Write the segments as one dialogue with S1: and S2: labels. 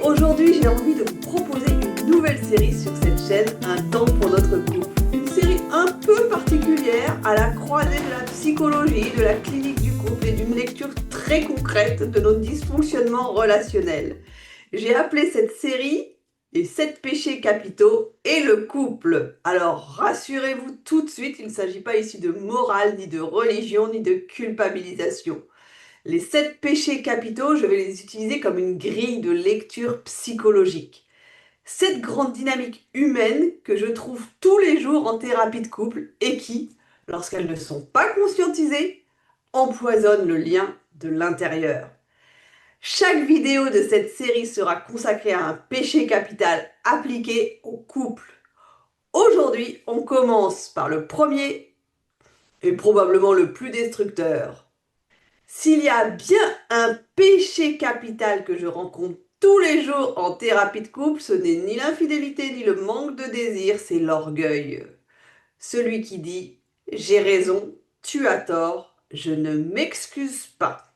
S1: Aujourd'hui, j'ai envie de vous proposer une nouvelle série sur cette chaîne, Un temps pour notre couple. Une série un peu particulière à la croisée de la psychologie, de la clinique du couple et d'une lecture très concrète de nos dysfonctionnements relationnels. J'ai appelé cette série Les 7 péchés capitaux et le couple. Alors rassurez-vous tout de suite, il ne s'agit pas ici de morale, ni de religion, ni de culpabilisation. Les 7 péchés capitaux, je vais les utiliser comme une grille de lecture psychologique. 7 grandes dynamiques humaines que je trouve tous les jours en thérapie de couple et qui, lorsqu'elles ne sont pas conscientisées, empoisonnent le lien de l'intérieur. Chaque vidéo de cette série sera consacrée à un péché capital appliqué au couple. Aujourd'hui, on commence par le premier et probablement le plus destructeur. S'il y a bien un péché capital que je rencontre tous les jours en thérapie de couple, ce n'est ni l'infidélité ni le manque de désir, c'est l'orgueil. Celui qui dit « j'ai raison, tu as tort, je ne m'excuse pas ».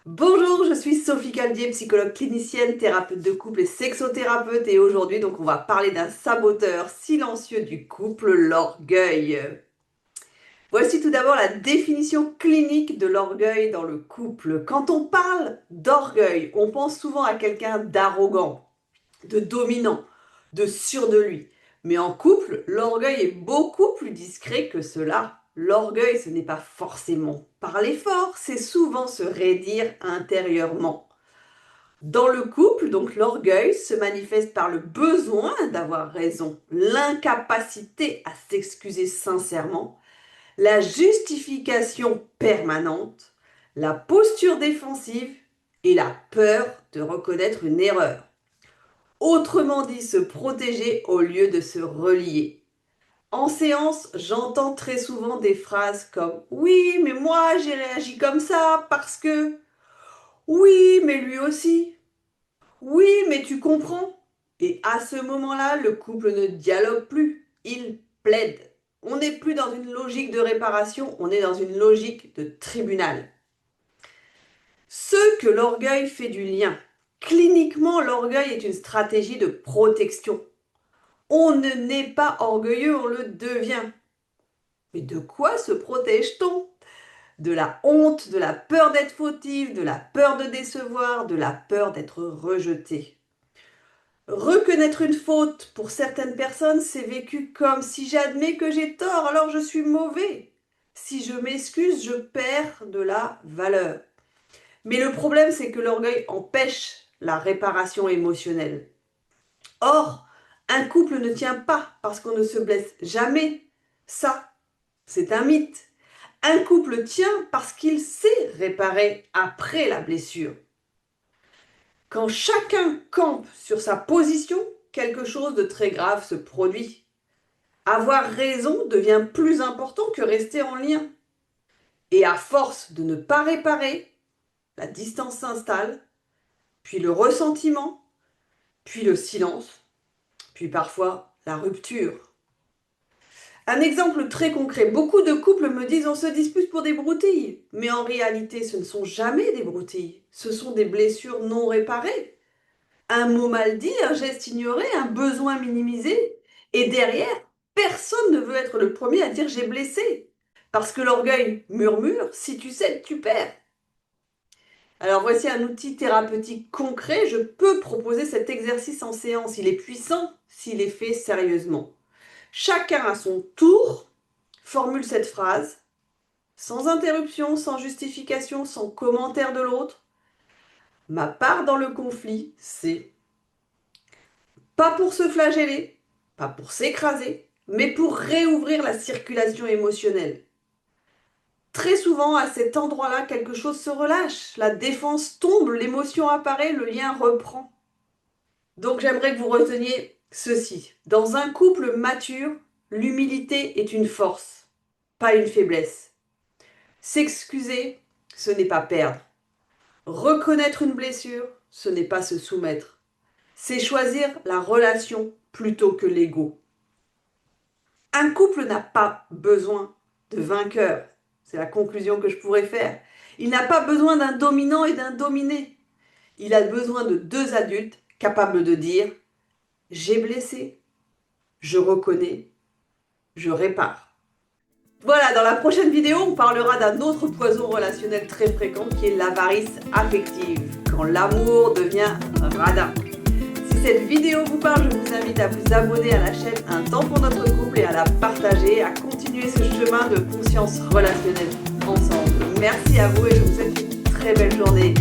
S1: Bonjour, je suis Sophie Caldier, psychologue clinicienne, thérapeute de couple et sexothérapeute, et aujourd'hui donc on va parler d'un saboteur silencieux du couple, l'orgueil. Voici tout d'abord la définition clinique de l'orgueil dans le couple. Quand on parle d'orgueil, on pense souvent à quelqu'un d'arrogant, de dominant, de sûr de lui. Mais en couple, l'orgueil est beaucoup plus discret que cela. L'orgueil, ce n'est pas forcément parler fort, c'est souvent se raidir intérieurement. Dans le couple, donc l'orgueil se manifeste par le besoin d'avoir raison, l'incapacité à s'excuser sincèrement, la justification permanente, la posture défensive et la peur de reconnaître une erreur. Autrement dit, se protéger au lieu de se relier. En séance, j'entends très souvent des phrases comme « Oui, mais moi j'ai réagi comme ça parce que… » Oui, mais lui aussi. Oui, mais tu comprends. Et à ce moment-là, le couple ne dialogue plus, il plaide. On n'est plus dans une logique de réparation, on est dans une logique de tribunal. Ce que l'orgueil fait du lien. Cliniquement, l'orgueil est une stratégie de protection. On ne naît pas orgueilleux, on le devient. Mais de quoi se protège-t-on? De la honte, de la peur d'être fautif, de la peur de décevoir, de la peur d'être rejeté. Reconnaître une faute, pour certaines personnes, c'est vécu comme si j'admets que j'ai tort, alors je suis mauvais. Si je m'excuse, je perds de la valeur. Mais le problème, c'est que l'orgueil empêche la réparation émotionnelle. Or, un couple ne tient pas parce qu'on ne se blesse jamais. Ça, c'est un mythe. Un couple tient parce qu'il sait réparer après la blessure. Quand chacun campe sur sa position, quelque chose de très grave se produit. Avoir raison devient plus important que rester en lien. Et à force de ne pas réparer, la distance s'installe, puis le ressentiment, puis le silence, puis parfois la rupture. Un exemple très concret, beaucoup de couples me disent on se dispute pour des broutilles. Mais en réalité, ce ne sont jamais des broutilles, ce sont des blessures non réparées. Un mot mal dit, un geste ignoré, un besoin minimisé. Et derrière, personne ne veut être le premier à dire j'ai blessé. Parce que l'orgueil murmure, si tu cèdes, tu perds. Alors voici un outil thérapeutique concret, je peux proposer cet exercice en séance. Il est puissant s'il est fait sérieusement. Chacun à son tour formule cette phrase, sans interruption, sans justification, sans commentaire de l'autre. Ma part dans le conflit, c'est pas pour se flageller, pas pour s'écraser, mais pour réouvrir la circulation émotionnelle. Très souvent, à cet endroit-là, quelque chose se relâche, la défense tombe, l'émotion apparaît, le lien reprend. Donc j'aimerais que vous reteniez ceci. Dans un couple mature, l'humilité est une force, pas une faiblesse. S'excuser, ce n'est pas perdre. Reconnaître une blessure, ce n'est pas se soumettre. C'est choisir la relation plutôt que l'ego. Un couple n'a pas besoin de vainqueur. C'est la conclusion que je pourrais faire. Il n'a pas besoin d'un dominant et d'un dominé. Il a besoin de deux adultes capable de dire « j'ai blessé, je reconnais, je répare ». Voilà, dans la prochaine vidéo, on parlera d'un autre poison relationnel très fréquent qui est l'avarice affective, quand l'amour devient radin. Si cette vidéo vous parle, je vous invite à vous abonner à la chaîne Un temps pour notre couple et à la partager, à continuer ce chemin de conscience relationnelle ensemble. Merci à vous et je vous souhaite une très belle journée.